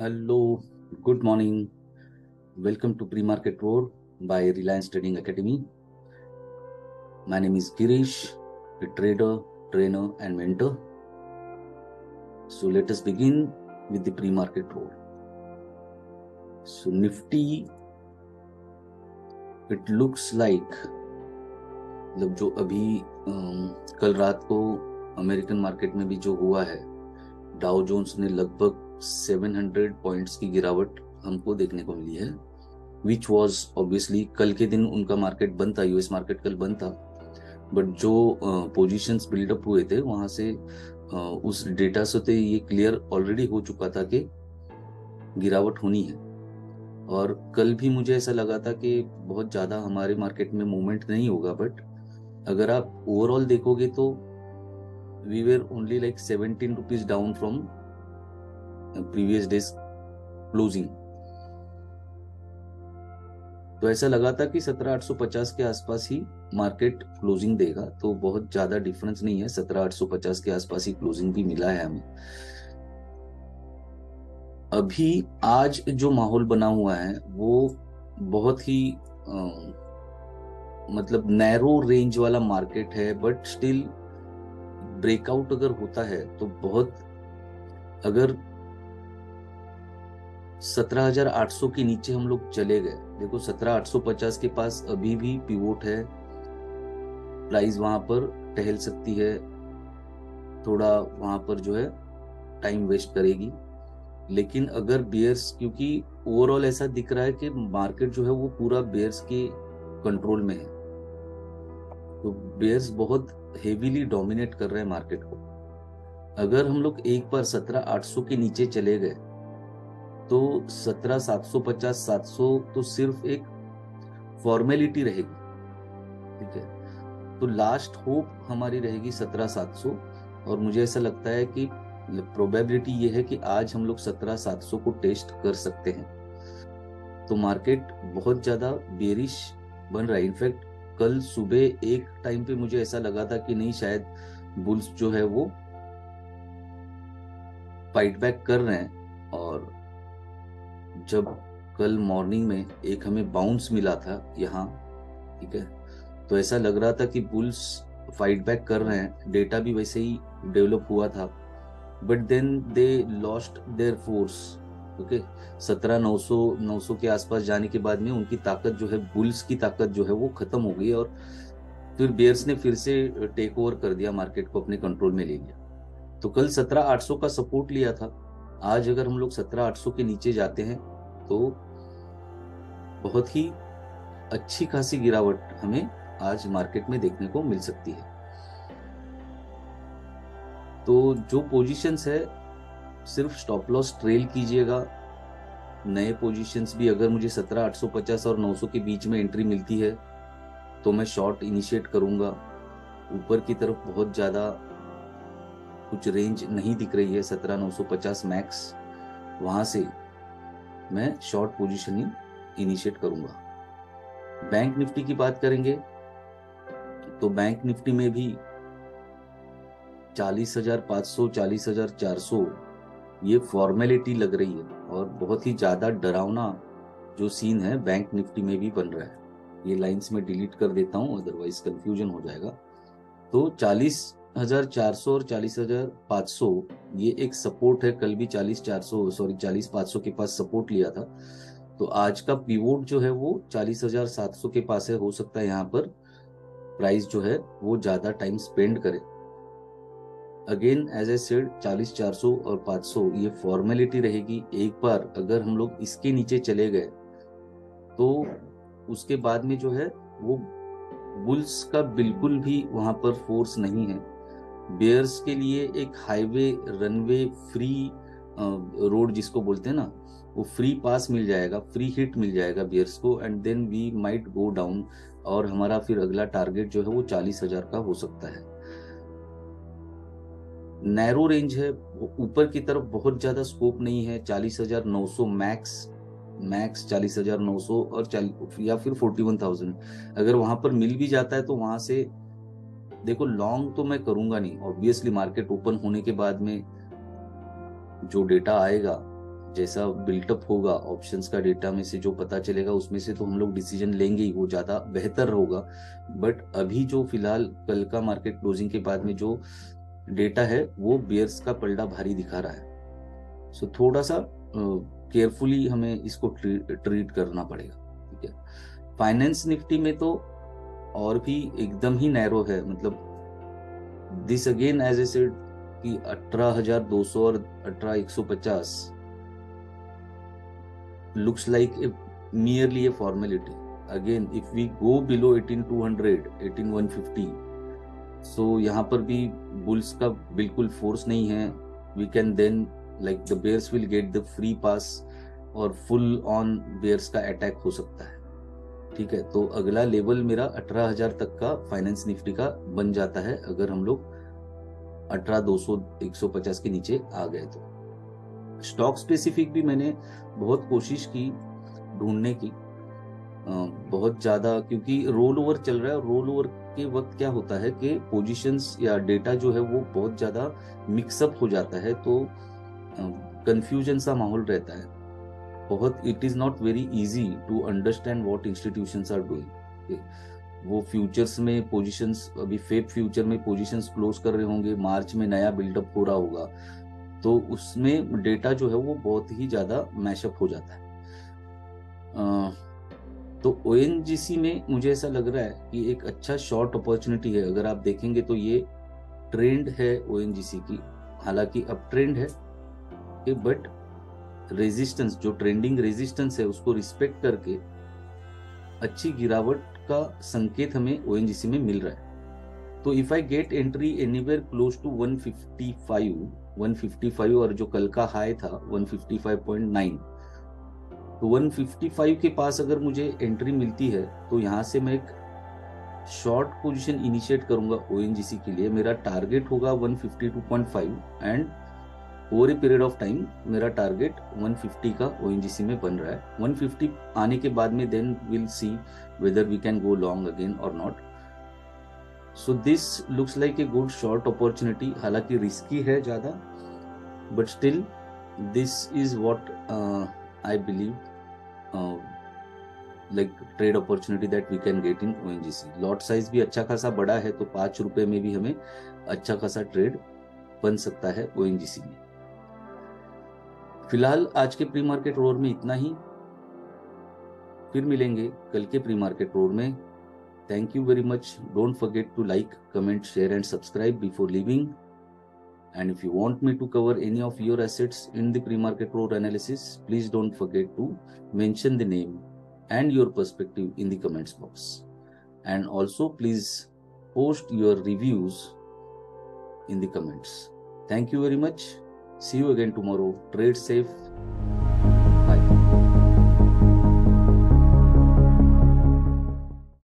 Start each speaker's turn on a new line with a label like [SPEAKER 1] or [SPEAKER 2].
[SPEAKER 1] Hello, good morning. Welcome to Pre-Market Roar by Reliance Trading Academy. My name is Girish, a trader, trainer, and mentor. So let us begin with the pre-market roar. So Nifty, it looks like मतलब जो अभी कल रात को American market में भी जो हुआ है, डाउ जोन्स ने लगभग 700 पॉइंट्स की गिरावट हमको देखने को मिली है, विच वॉज ऑब्वियसली कल के दिन उनका मार्केट बंद था, यूएस मार्केट कल बंद था, बट जो पोजीशंस बिल्डअप हुए थे वहां से उस डेटा से तो ये क्लियर ऑलरेडी हो चुका था कि गिरावट होनी है। और कल भी मुझे ऐसा लगा था कि बहुत ज़्यादा हमारे मार्केट में मूवमेंट नहीं होगा, बट अगर आप ओवरऑल देखोगे तो we were only like 17 rupees down from previous days closing. तो ऐसा लगा था कि 17,850 के आसपास ही मार्केट क्लोजिंग देगा, तो बहुत ज्यादा डिफरेंस नहीं है, 17,850 के आसपास ही क्लोजिंग भी मिला है हमें। अभी आज जो माहौल बना हुआ है वो बहुत ही मतलब नैरो रेंज वाला मार्केट है, बट स्टिल ब्रेकआउट अगर होता है तो बहुत, अगर 17,800 के नीचे हम लोग चले गए, देखो 17,850 के पास अभी भी पिवोट है, प्राइस वहां पर टहल सकती है, थोड़ा वहां पर जो है टाइम वेस्ट करेगी। लेकिन अगर बियर्स, क्योंकि ओवरऑल ऐसा दिख रहा है कि मार्केट जो है वो पूरा बियर्स के कंट्रोल में है, तो बियर्स बहुत हेवीली डोमिनेट कर रहे हैं मार्केट को। अगर हम लोग एक बार 17,800 के नीचे चले गए तो 17,750 700 तो सिर्फ एक फॉर्मेलिटी रहेगी, ठीक है। तो लास्ट होप हमारी रहेगी 17,700, और मुझे ऐसा लगता है कि प्रोबेबिलिटी ये है कि आज हम लोग 17,700 को टेस्ट कर सकते हैं। तो मार्केट बहुत ज्यादा बेरिश बन रहा है। इनफैक्ट कल सुबह एक टाइम पे मुझे ऐसा लगा था कि नहीं, शायद बुल्स जो है वो फाइट बैक कर रहे हैं, और जब कल मॉर्निंग में एक हमें बाउंस मिला था यहाँ, ठीक है, तो ऐसा लग रहा था कि बुल्स फाइट बैक कर रहे हैं, डेटा भी वैसे ही डेवलप हुआ था, but then they lost their force. Okay, 17,900 के आसपास जाने के बाद में उनकी ताकत जो है, बुल्स की ताकत जो है वो खत्म हो गई, और फिर बेयर्स ने फिर से टेक ओवर कर दिया, मार्केट को अपने कंट्रोल में ले लिया। तो कल 17,800 का सपोर्ट लिया था, आज अगर हम लोग 17,800 के नीचे जाते हैं तो बहुत ही अच्छी खासी गिरावट हमें आज मार्केट में देखने को मिल सकती है। तो जो पोजीशंस है सिर्फ स्टॉप लॉस ट्रेल कीजिएगा। नए पोजीशंस भी अगर मुझे 17,850 और 900 के बीच में एंट्री मिलती है तो मैं शॉर्ट इनिशिएट करूंगा। ऊपर की तरफ बहुत ज्यादा कुछ रेंज नहीं दिख रही है, 17,950 मैक्स, वहां से मैं शॉर्ट पोजीशनिंग इनिशिएट करूंगा। बैंक निफ्टी की बात करेंगे तो बैंक निफ्टी में भी 40,500 40,400 ये फॉर्मेलिटी लग रही है, और बहुत ही ज्यादा डरावना जो सीन है बैंक निफ्टी में भी बन रहा है। ये लाइंस में डिलीट कर देता हूं, अदरवाइज कंफ्यूजन हो जाएगा। तो 40,400 और 40,500 ये एक सपोर्ट है। कल भी 40,500 के पास सपोर्ट लिया था, तो आज का पिवोट जो है वो 40,700 के पास है। हो सकता है यहाँ पर प्राइस जो है वो ज्यादा टाइम स्पेंड करे। अगेन एज ए सेड, 40,400 और 500 ये फॉर्मेलिटी रहेगी। एक बार अगर हम लोग इसके नीचे चले गए तो उसके बाद में जो है वो बुल्स का बिल्कुल भी वहां पर फोर्स नहीं है। बेयर्स के लिए एक हाईवे, रनवे, फ्री रोड जिसको बोलते हैं ना, वो फ्री पास मिल जाएगा, फ्री हिट मिल जाएगा बेयर्स को, and then we might go down, और हमारा फिर अगला टारगेट जो है वो 40,000 का हो सकता है। नैरो रेंज है, ऊपर की तरफ बहुत ज्यादा स्कोप नहीं है। 40,900 मैक्स 40,900 और या फिर 41,000 अगर वहां पर मिल भी जाता है तो वहां से देखो, लॉन्ग तो मैं करूंगा नहीं ऑब्वियसली। मार्केट ओपन होने के बाद में जो डेटा आएगा, जैसा बिल्टअप होगा ऑप्शंस का डेटा में से जो पता चलेगा उसमें से तो हम लोग डिसीजन लेंगे ही, वो ज़्यादा बेहतर होगा। बट अभी जो फिलहाल कल का मार्केट क्लोजिंग के बाद में जो डेटा है वो बेयर्स का पलड़ा भारी दिखा रहा है। सो थोड़ा सा केयरफुली हमें इसको ट्रीट करना पड़ेगा, ठीक है। फाइनेंस निफ्टी में तो और भी एकदम ही नैरो है, मतलब this again as I said कि 18,200 और 18,150 looks like merely a formality. Again, if we go below 18,200, 18,150, so यहाँ पर भी बुल्स का बिल्कुल फोर्स नहीं है। We can then like the bears will get the free pass और फुल ऑन बेयर्स का अटैक हो सकता है, ठीक है। तो अगला लेवल मेरा 18,000 तक का फाइनेंस निफ्टी का बन जाता है अगर हम लोग 18,200 150 के नीचे आ गए तो। स्टॉक स्पेसिफिक भी मैंने बहुत कोशिश की ढूंढने की, बहुत ज़्यादा, क्योंकि रोल ओवर चल रहा है और रोल ओवर के वक्त क्या होता है कि पोजीशंस या डेटा जो है वो बहुत ज़्यादा मिक्सअप हो जाता है, तो कंफ्यूजन सा माहौल रहता है बहुत। It is not very easy to understand what institutions are doing. वो फ्यूचर्स में पोजीशंस, अभी फेब फ्यूचर में पोजीशंस क्लोज कर रहे होंगे, मार्च में नया बिल्डअप हो रहा होगा, तो उसमें डेटा जो है वो बहुत ही ज़्यादा मैशअप हो जाता है। तो ONGC में मुझे ऐसा लग रहा है कि एक अच्छा शॉर्ट अपॉर्चुनिटी है। अगर आप देखेंगे तो ये ट्रेंड है ONGC की, हालांकि अब ट्रेंड है कि बट रेजिस्टेंस, जो ट्रेंडिंग रेजिस्टेंस है उसको रिस्पेक्ट करके अच्छी गिरावट का संकेत हमें ONGC में मिल रहा है। तो if I get entry anywhere close to 155 और जो कल का हाई था 155.9, तो 155 के पास अगर मुझे एंट्री मिलती है तो यहाँ से मैं एक शॉर्ट पोजीशन इनिशिएट करूंगा ONGC के लिए। मेरा टारगेट होगा 152.5 and over a period of time मेरा टारगेट 150 का ONGC में बन रहा है। 150 आने के बाद में then will see whether we can go long again और not. So this looks like a good short opportunity, हालांकि रिस्की है ज़्यादा, but still this is what I believe like trade opportunity that we can get in ONGC। Lot size भी अच्छा खासा बड़ा है, तो 5 रुपए में भी हमें अच्छा खासा ट्रेड बन सकता है ONGC में। फिलहाल आज के प्री मार्केट रोर में इतना ही, फिर मिलेंगे कल के प्री मार्केट रोर में। Thank you very much. Don't forget to like, comment, share and subscribe before leaving. And if you want me to cover any of your assets in the pre-market roar analysis, please don't forget to mention the name and your perspective in the comments box. And also please post your reviews in the comments. Thank you very much. See you again tomorrow. Trade safe.